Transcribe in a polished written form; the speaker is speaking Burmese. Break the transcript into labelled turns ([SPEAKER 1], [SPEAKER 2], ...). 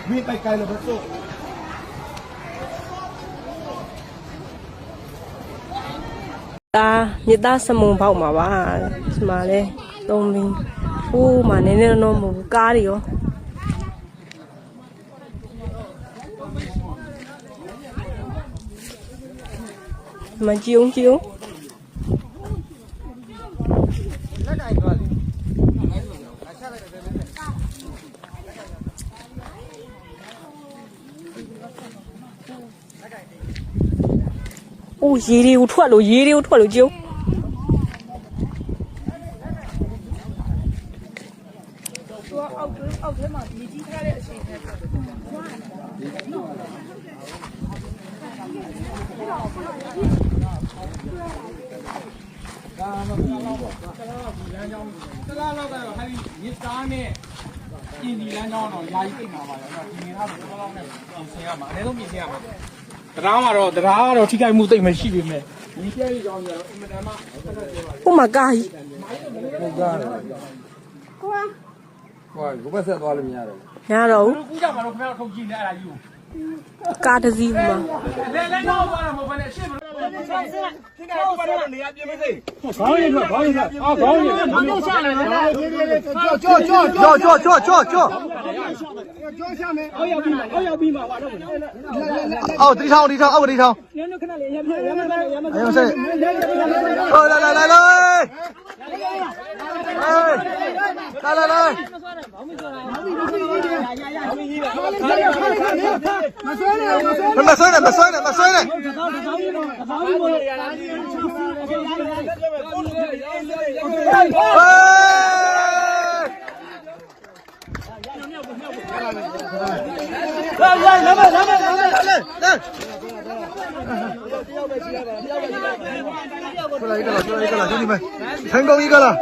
[SPEAKER 1] 没白干了不走。
[SPEAKER 2] မြစ်သားစမုံပေါက်မှာပါဒီမှာလဲသုံးပြီးဟိုးမှာနည်းနည်းတော့မဟုတ်ဘူးကားတွေရောမကြည့်အောင်အိုးရေတွေကိုထွက်လို့ကြည့်အောက်ထဲမှာမြေကြီးထားတဲ့အချိန်နဲ့ဟိုမှာကားကြီး
[SPEAKER 1] ကိုဘက်ဆက်သွားလို့မရတော့ဘူး
[SPEAKER 2] ။ညာတော့ဘူး
[SPEAKER 3] ။ကူးကြမှာတော့ခင်ဗျားတို့ထုတ်ကြည့်နေအဲ့ဒါကြီးကို
[SPEAKER 2] ကားတစ်စီးမှာ
[SPEAKER 3] လဲတော့သွားတာမဟုတ်ဘဲနဲ့ရှင်းမလို့
[SPEAKER 1] ခင်းတယ်ဘာလို့နေရပြင်းမသိ
[SPEAKER 3] ခေါင်းရင်ထွက်ခေါင်းရင်မတော့ရှာနေတယ်
[SPEAKER 1] ကြောရှာမယ်
[SPEAKER 3] အောက်ရောက်ပြီးမှာဟာတော့
[SPEAKER 4] အော်တီထောင်အောက်တီထောင်
[SPEAKER 3] နင်းတို့ခဏလေးရမ
[SPEAKER 4] အေးဆက်ဟိုလာလာလာမဆွဲနဲ့出来一个了，兄弟们，成功一个了。